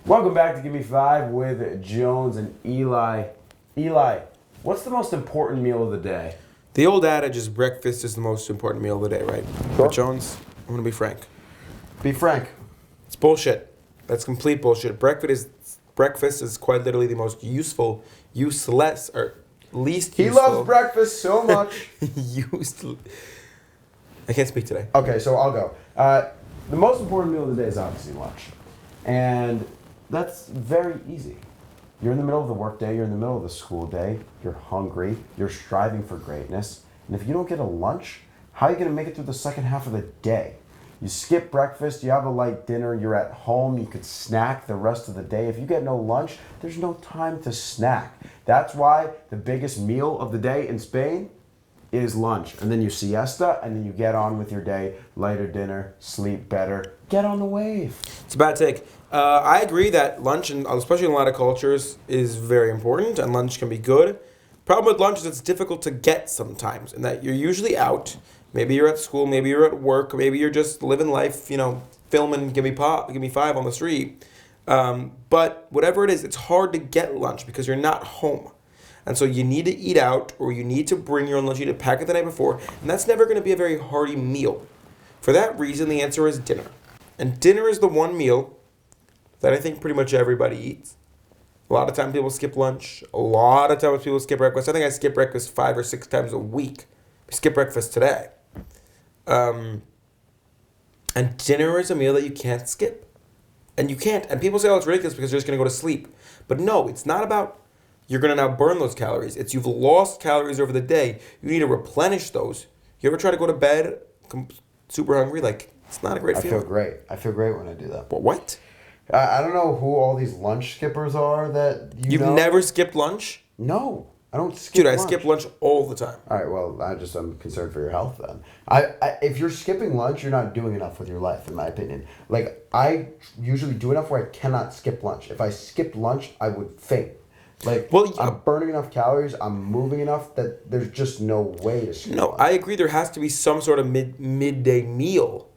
Welcome back to Give Me Five with Jones and Eli. Eli, what's the most important meal of the day? The old adage is breakfast is the most important meal of the day, right? Sure. But Jones, I'm going to be frank. Be frank. It's bullshit. That's complete bullshit. Breakfast is quite literally the most useless, or least He useful. loves breakfast so much. I can't speak today. Okay, so I'll go. The most important meal of the day is obviously lunch. And that's very easy. You're in the middle of the workday, you're in the middle of the school day, you're hungry, you're striving for greatness. And if you don't get a lunch, how are you going to make it through the second half of the day? You skip breakfast, you have a light dinner, you're at home, you could snack the rest of the day. If you get no lunch, there's no time to snack. That's why the biggest meal of the day in Spain is lunch. And then you siesta, and then you get on with your day, lighter dinner, sleep better, get on the wave. It's a bad take. I agree that lunch, and especially in a lot of cultures, is very important, and lunch can be good. Problem with lunch is it's difficult to get sometimes, and that you're usually out. Maybe you're at school, maybe you're at work, maybe you're just living life, filming Give Me Five on the street. But whatever it is, it's hard to get lunch because you're not home. And so you need to eat out, or you need to bring your own lunch, you need to pack it the night before, and that's never going to be a very hearty meal. For that reason, the answer is dinner. And dinner is the one meal that I think pretty much everybody eats. A lot of times people skip lunch. A lot of times people skip breakfast. I think I skip breakfast 5 or 6 times a week. I skip breakfast today. And dinner is a meal that you can't skip. And you can't. And people say, oh, it's ridiculous because you're just going to go to sleep. But no, it's not about you're going to now burn those calories. It's you've lost calories over the day. You need to replenish those. You ever try to go to bed super hungry? It's not a great feeling. I feel great when I do that. But what? I don't know who all these lunch skippers are that You've never skipped lunch? No, I don't skip Dude, lunch. I skip lunch all the time. All right, well, I'm concerned for your health then. If you're skipping lunch, you're not doing enough with your life, in my opinion. I usually do enough where I cannot skip lunch. If I skipped lunch, I would faint. I'm burning enough calories, I'm moving enough that there's just no way to skip lunch. I agree there has to be some sort of midday meal.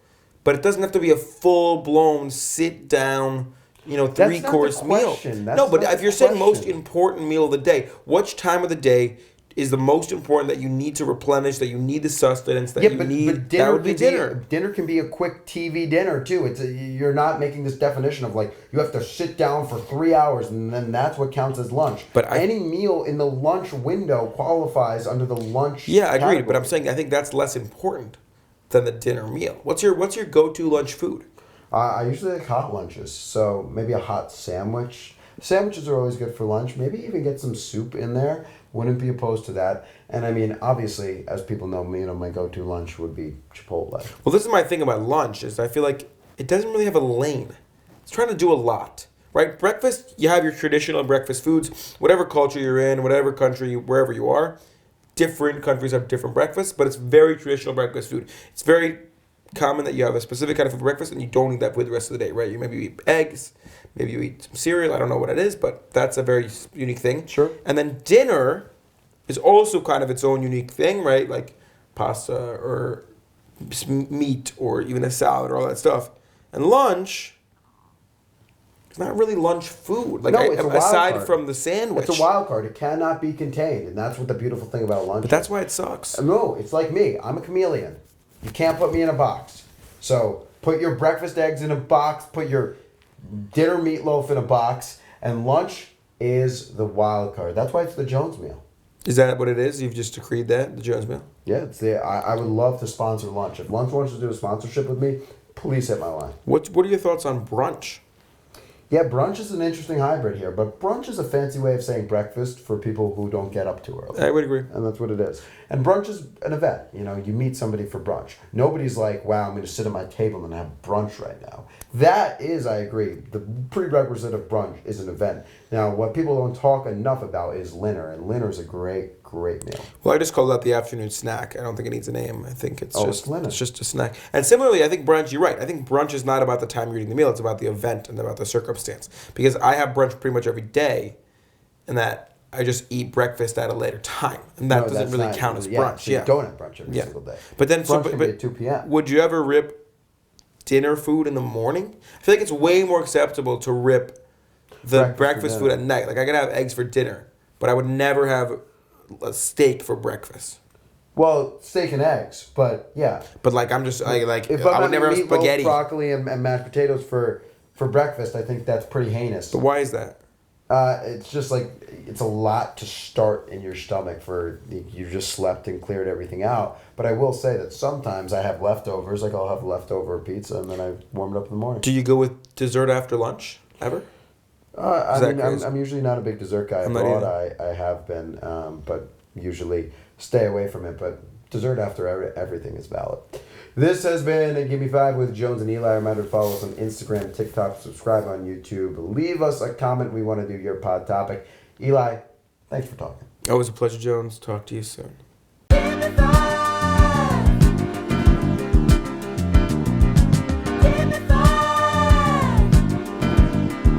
But it doesn't have to be a full-blown sit-down, 3-course meal. No, but if you're saying most important meal of the day, which time of the day is the most important that you need to replenish, that you need the sustenance, that you need? But dinner, that would be dinner. Dinner can be a quick TV dinner, too. You're not making this definition of, you have to sit down for 3 hours, and then that's what counts as lunch. But any meal in the lunch window qualifies under the lunch Yeah, I agree. category. But I'm saying I think that's less important than the dinner meal. What's your go-to lunch food? I usually like hot lunches, so maybe a hot sandwich. Sandwiches are always good for lunch. Maybe even get some soup in there. Wouldn't be opposed to that. And I mean, obviously, as people know me, my go-to lunch would be Chipotle. Well, this is my thing about lunch is I feel like it doesn't really have a lane. It's trying to do a lot, right? Breakfast, you have your traditional breakfast foods, whatever culture you're in, whatever country, wherever you are. Different countries have different breakfasts, but it's very traditional breakfast food. It's very common that you have a specific kind of food for breakfast and you don't eat that food the rest of the day, right? Maybe you eat eggs, maybe you eat some cereal. I don't know what it is, but that's a very unique thing. Sure. And then dinner is also kind of its own unique thing, right? Like pasta or meat or even a salad or all that stuff. And lunch, it's not really lunch food. It's a wild aside card. from the sandwich. It's a wild card. It cannot be contained, and that's what the beautiful thing about lunch But that's why it sucks. No, it's like me. I'm a chameleon. You can't put me in a box. So put your breakfast eggs in a box, put your dinner meatloaf in a box, and lunch is the wild card. That's why it's the Jones meal. Is that what it is? You've just decreed that, the Jones meal? Yeah, I would love to sponsor lunch. If lunch wants to do a sponsorship with me, please hit my line. What are your thoughts on brunch? Yeah, brunch is an interesting hybrid here, but brunch is a fancy way of saying breakfast for people who don't get up too early. I would agree. And that's what it is. And brunch is an event. You meet somebody for brunch. Nobody's like, wow, I'm going to sit at my table and have brunch right now. That is, I agree, the prerequisite of brunch is an event. Now, what people don't talk enough about is dinner, and dinner is a great, great meal. Well, I just call that the afternoon snack. I don't think it needs a name. I think it's it's just a snack. And similarly, I think brunch, you're right. I think brunch is not about the time you're eating the meal. It's about the event and about the circumstance. Because I have brunch pretty much every day, and that I just eat breakfast at a later time. And that doesn't really count as brunch. So you don't have brunch every single day. But then, brunch can be at 2 p.m. Would you ever rip dinner food in the morning? I feel like it's way more acceptable to rip the breakfast for food dinner. at night. Like I could have eggs for dinner, but I would never have a steak for breakfast. Well, steak and eggs, but yeah. But like I'm just like If I I'm would never have having meatloaf, spaghetti. broccoli, and mashed potatoes for breakfast, I think that's pretty heinous. But why is that? It's just like it's a lot to start in your stomach for you just slept and cleared everything out. But I will say that sometimes I have leftovers. Like I'll have leftover pizza and then I warm it up in the morning. Do you go with dessert after lunch ever? I Is that mean, crazy? I'm usually not a big dessert guy I'm not abroad. either. I have been, but usually stay away from it. But dessert after everything is valid. This has been Give Me Five with Jones and Eli. Reminder to follow us on Instagram, TikTok, subscribe on YouTube. Leave us a comment. We want to do your pod topic. Eli, thanks for talking. Always a pleasure, Jones. Talk to you soon.